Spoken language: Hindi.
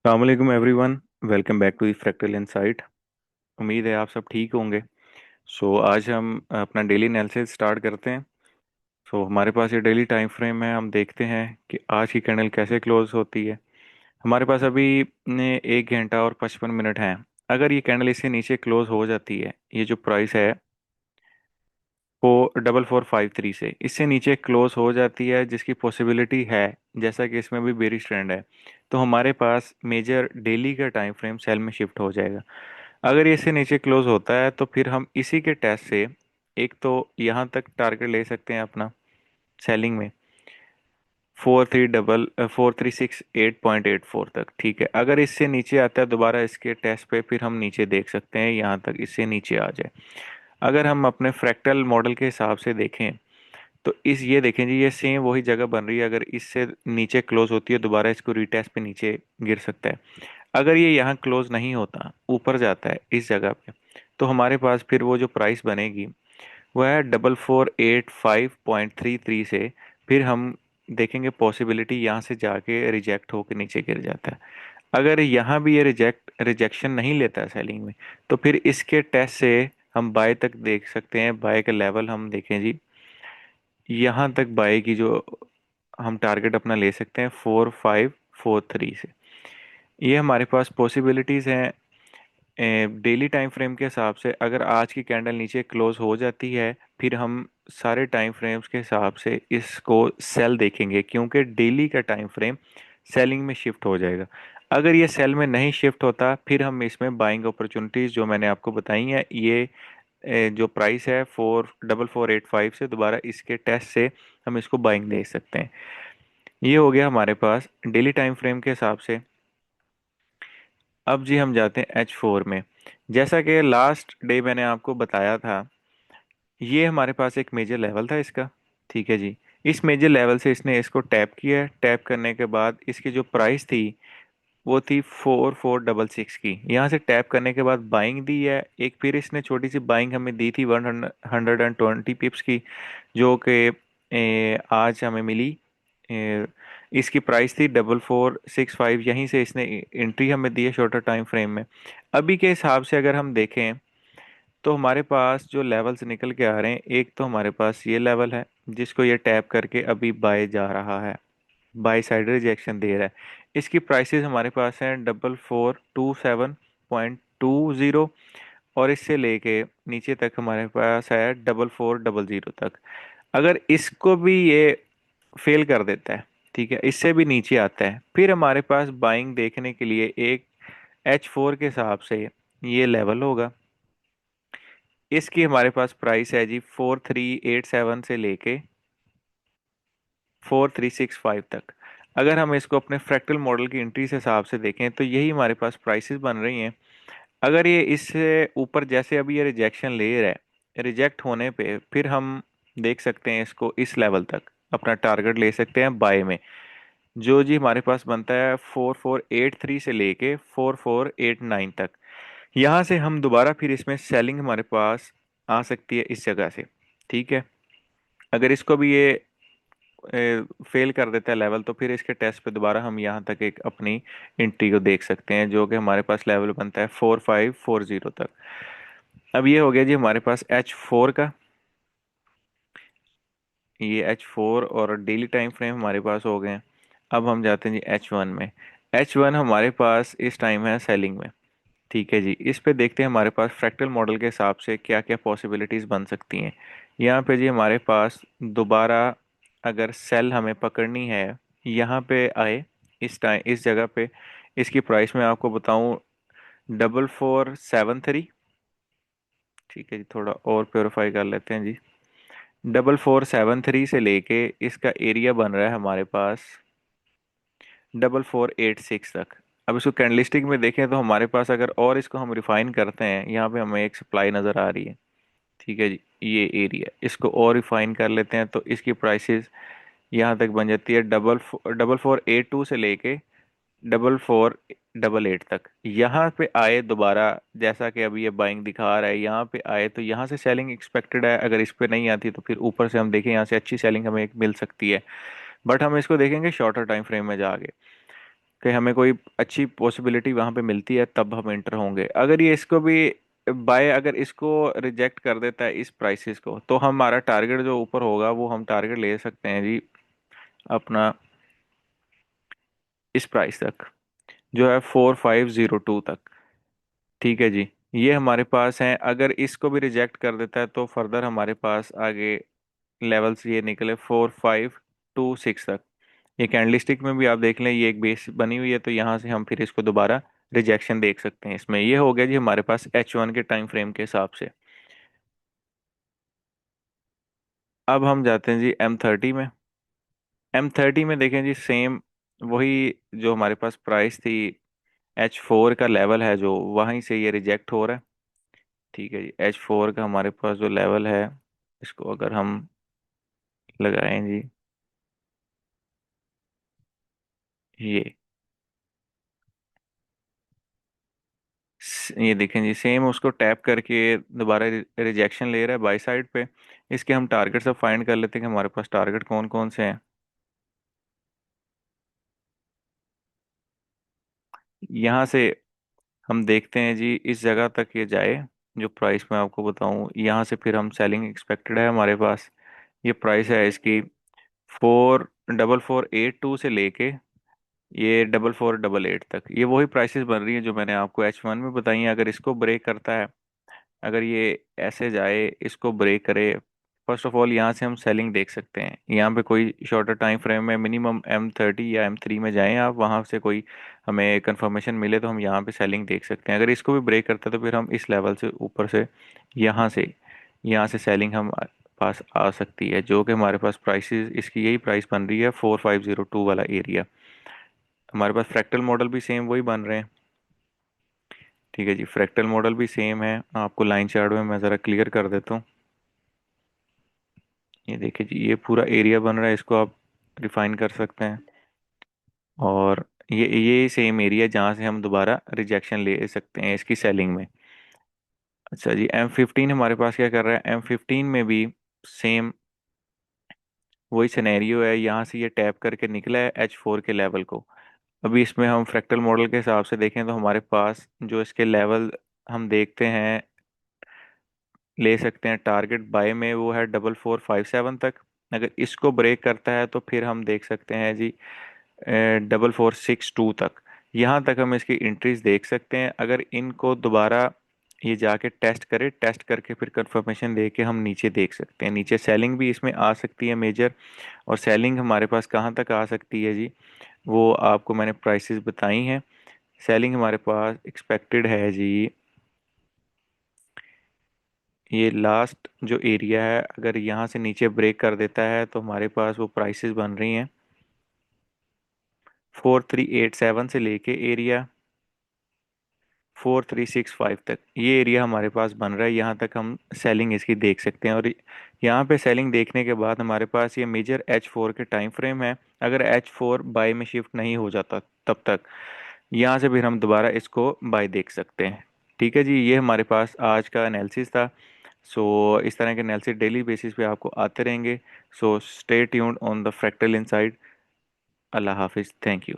अस्सलाम everyone. Welcome back to the fractal insight. उम्मीद है आप सब ठीक होंगे। आज हम अपना डेली एनालिसिस स्टार्ट करते हैं। हमारे पास ये डेली टाइम फ्रेम है। हम देखते हैं कि आज की कैंडल कैसे क्लोज होती है। हमारे पास अभी ने 1 घंटा और 55 मिनट हैं। अगर ये कैंडल इससे नीचे क्लोज हो जाती है, ये जो प्राइस है वो 4453 से इससे नीचे क्लोज हो जाती है, जिसकी पॉसिबिलिटी है, जैसा कि इसमें भी बेरिश ट्रेंड है, तो हमारे पास मेजर डेली का टाइम फ्रेम सेल में शिफ्ट हो जाएगा। अगर ये इससे नीचे क्लोज होता है तो फिर हम इसी के टेस्ट से एक तो यहाँ तक टारगेट ले सकते हैं अपना सेलिंग में, 4368.84 तक। ठीक है, अगर इससे नीचे आता है दोबारा इसके टेस्ट पे, फिर हम नीचे देख सकते हैं यहाँ तक इससे नीचे आ जाए। अगर हम अपने फ्रैक्टल मॉडल के हिसाब से देखें तो इस ये देखें जी, ये सेम वही जगह बन रही है। अगर इससे नीचे क्लोज होती है दोबारा इसको रीटेस्ट पे नीचे गिर सकता है। अगर ये यहाँ क्लोज नहीं होता, ऊपर जाता है इस जगह पे, तो हमारे पास फिर वो जो प्राइस बनेगी वह है 4485.33 से। फिर हम देखेंगे पॉसिबिलिटी यहाँ से जाके रिजेक्ट होकर नीचे गिर जाता है। अगर यहाँ भी ये रिजेक्शन नहीं लेता है सेलिंग में, तो फिर इसके टेस्ट से हम बाय तक देख सकते हैं। बाय का लेवल हम देखें जी, यहाँ तक बाय की जो हम टारगेट अपना ले सकते हैं 4543 से। ये हमारे पास पॉसिबिलिटीज़ हैं। डेली टाइम फ्रेम के हिसाब से अगर आज की कैंडल नीचे क्लोज हो जाती है, फिर हम सारे टाइम फ्रेम्स के हिसाब से इसको सेल देखेंगे, क्योंकि डेली का टाइम फ्रेम सेलिंग में शिफ्ट हो जाएगा। अगर ये सेल में नहीं शिफ्ट होता, फिर हम इसमें बाइंग अपॉर्चुनिटीज़ जो मैंने आपको बताई हैं, ये जो प्राइस है 4448.5 से दोबारा इसके टेस्ट से हम इसको बाइंग दे सकते हैं। ये हो गया हमारे पास डेली टाइम फ्रेम के हिसाब से। अब जी हम जाते हैं H4 में। जैसा कि लास्ट डे मैंने आपको बताया था, ये हमारे पास एक मेजर लेवल था इसका। ठीक है जी, इस मेजर लेवल से इसने इसको टैप किया। टैप करने के बाद इसकी जो प्राइस थी वो थी 4466 की। यहाँ से टैप करने के बाद बाइंग दी है एक, फिर इसने छोटी सी बाइंग हमें दी थी 120 पिप्स की, जो कि आज हमें मिली। ए, इसकी प्राइस थी 4465। यहीं से इसने एंट्री हमें दी है शॉर्टर टाइम फ्रेम में। अभी के हिसाब से अगर हम देखें तो हमारे पास जो लेवल्स निकल के आ रहे हैं, एक तो हमारे पास ये लेवल है जिसको ये टैप करके अभी बाय जा रहा है, बाई साइड रिजेक्शन दे रहा है। इसकी प्राइसेस हमारे पास हैं 4427.20, और इससे लेके नीचे तक हमारे पास है 4400 तक। अगर इसको भी ये फेल कर देता है, ठीक है, इससे भी नीचे आता है, फिर हमारे पास बाइंग देखने के लिए एक H4 के हिसाब से ये लेवल होगा। इसकी हमारे पास प्राइस है जी 4387 से लेके 4365 तक। अगर हम इसको अपने फ्रैक्टल मॉडल की एंट्री से हिसाब से देखें तो यही हमारे पास प्राइसेस बन रही हैं। अगर ये इससे ऊपर, जैसे अभी ये रिजेक्शन ले रहा है, रिजेक्ट होने पे फिर हम देख सकते हैं इसको इस लेवल तक अपना टारगेट ले सकते हैं बाय में, जो जी हमारे पास बनता है 4483 से लेके 4489 तक। यहाँ से हम दोबारा फिर इसमें सेलिंग हमारे पास आ सकती है इस जगह से। ठीक है, अगर इसको भी ये फेल कर देता है लेवल, तो फिर इसके टेस्ट पे दोबारा हम यहाँ तक एक अपनी एंट्री को देख सकते हैं, जो कि हमारे पास लेवल बनता है 4540 तक। अब ये हो गया जी हमारे पास H4 का। ये H4 और डेली टाइम फ्रेम हमारे पास हो गए हैं। अब हम जाते हैं जी H1 में। H1 हमारे पास इस टाइम है सेलिंग में। ठीक है जी, इस पे देखते हैं हमारे पास फ्रैक्टल मॉडल के हिसाब से क्या क्या पॉसिबिलिटीज़ बन सकती हैं। यहाँ पे जी हमारे पास दोबारा अगर सेल हमें पकड़नी है, यहाँ पे आए इस टाइम इस जगह पे। इसकी प्राइस मैं आपको बताऊँ 4473। ठीक है जी, थोड़ा और प्योरीफाई कर लेते हैं जी। 4473 से लेके इसका एरिया बन रहा है हमारे पास 4486 तक। अब इसको कैंडलिस्टिक में देखें तो हमारे पास, अगर और इसको हम रिफाइन करते हैं, यहाँ पे हमें एक सप्लाई नज़र आ रही है। ठीक है जी, ये एरिया, इसको और रिफाइन कर लेते हैं तो इसकी प्राइसेस यहाँ तक बन जाती है 4482 से लेके 4488 तक। यहाँ पे आए दोबारा, जैसा कि अभी ये बाइंग दिखा रहा है, यहाँ पे आए तो यहाँ से सेलिंग एक्सपेक्टेड है। अगर इस पे नहीं आती तो फिर ऊपर से हम देखें यहाँ से अच्छी सेलिंग हमें एक मिल सकती है। बट हम इसको देखेंगे शॉर्टर टाइम फ्रेम में जाके। कि हमें कोई अच्छी पॉसिबिलिटी वहां पे मिलती है तब हम एंटर होंगे। अगर ये इसको भी बाय अगर इसको रिजेक्ट कर देता है इस प्राइसेस को, तो हमारा टारगेट जो ऊपर होगा वो हम टारगेट ले सकते हैं जी अपना इस प्राइस तक, जो है 4502 तक। ठीक है जी, ये हमारे पास है। अगर इसको भी रिजेक्ट कर देता है तो फर्दर हमारे पास आगे लेवल्स ये निकले 4526 तक। ये कैंडलस्टिक में भी आप देख लें, ये एक बेस बनी हुई है, तो यहाँ से हम फिर इसको दोबारा रिजेक्शन देख सकते हैं इसमें। ये हो गया जी हमारे पास H1 के टाइम फ्रेम के हिसाब से। अब हम जाते हैं जी M30 में। M30 में देखें जी सेम वही जो हमारे पास प्राइस थी, H4 का लेवल है जो, वहीं से ये रिजेक्ट हो रहा है। ठीक है जी, H4 का हमारे पास जो लेवल है, इसको अगर हम लगाएं जी, ये ये देखें जी सेम उसको टैप करके दोबारा रिजेक्शन ले रहा है बाई साइड पे। इसके हम टारगेट सब फाइंड कर लेते हैं कि हमारे पास टारगेट कौन कौन से हैं। यहाँ से हम देखते हैं जी इस जगह तक ये जाए, जो प्राइस मैं आपको बताऊं, यहाँ से फिर हम सेलिंग एक्सपेक्टेड है हमारे पास। ये प्राइस है इसकी 4448 से लेके ये 4488 तक, ये वही प्राइसेस बन रही है जो मैंने आपको H1 में बताई हैं। अगर इसको ब्रेक करता है, अगर ये ऐसे जाए इसको ब्रेक करे, फर्स्ट ऑफ ऑल यहाँ से हम सेलिंग देख सकते हैं। यहाँ पे कोई शॉर्टर टाइम फ्रेम में मिनिमम M30 या M3 में जाएं आप, वहाँ से कोई हमें कंफर्मेशन मिले तो हम यहाँ पे सेलिंग देख सकते हैं। अगर इसको भी ब्रेक करता है तो फिर हम इस लेवल से ऊपर से यहाँ से यहाँ से सेलिंग हम पास आ सकती है, जो कि हमारे पास प्राइसेस इसकी यही प्राइस बन रही है 4502 वाला एरिया। हमारे पास फ्रैक्टल मॉडल भी सेम वही बन रहे हैं। ठीक है जी, फ्रैक्टल मॉडल भी सेम है। आपको लाइन चार्ट में मैं ज़रा क्लियर कर देता हूँ। ये देखिए जी, ये पूरा एरिया बन रहा है, इसको आप रिफाइन कर सकते हैं। और ये सेम एरिया जहाँ से हम दोबारा रिजेक्शन ले सकते हैं इसकी सेलिंग में। अच्छा जी, M15 हमारे पास क्या कर रहा है, M15 में भी सेम वही सिनेरियो है। यहाँ से ये टैप करके निकला है H4 के लेवल को। अभी इसमें हम फ्रैक्टल मॉडल के हिसाब से देखें तो हमारे पास जो इसके लेवल हम देखते हैं, ले सकते हैं टारगेट बाय में, वो है 4457 तक। अगर इसको ब्रेक करता है तो फिर हम देख सकते हैं जी 4462 तक। यहाँ तक हम इसकी इंट्रीज देख सकते हैं। अगर इनको दोबारा ये जाके टेस्ट करे, टेस्ट करके फिर कंफर्मेशन दे के हम नीचे देख सकते हैं। नीचे सेलिंग भी इसमें आ सकती है मेजर। और सेलिंग हमारे पास कहाँ तक आ सकती है जी, वो आपको मैंने प्राइसेस बताई हैं। सेलिंग हमारे पास एक्सपेक्टेड है जी, ये लास्ट जो एरिया है, अगर यहाँ से नीचे ब्रेक कर देता है तो हमारे पास वो प्राइसेस बन रही हैं 4387 से लेके एरिया 4365 तक। ये एरिया हमारे पास बन रहा है, यहाँ तक हम सेलिंग इसकी देख सकते हैं। और यहाँ पे सेलिंग देखने के बाद हमारे पास ये मेजर H4 के टाइम फ्रेम है। अगर H4 बाय में शिफ्ट नहीं हो जाता तब तक यहाँ से फिर हम दोबारा इसको बाय देख सकते हैं। ठीक है जी, ये हमारे पास आज का एनालिसिस था। सो इस तरह के एनालिसिस डेली बेसिस पे आपको आते रहेंगे। So stay tuned on the fractal inside. अल्लाह हाफिज़, थैंक यू।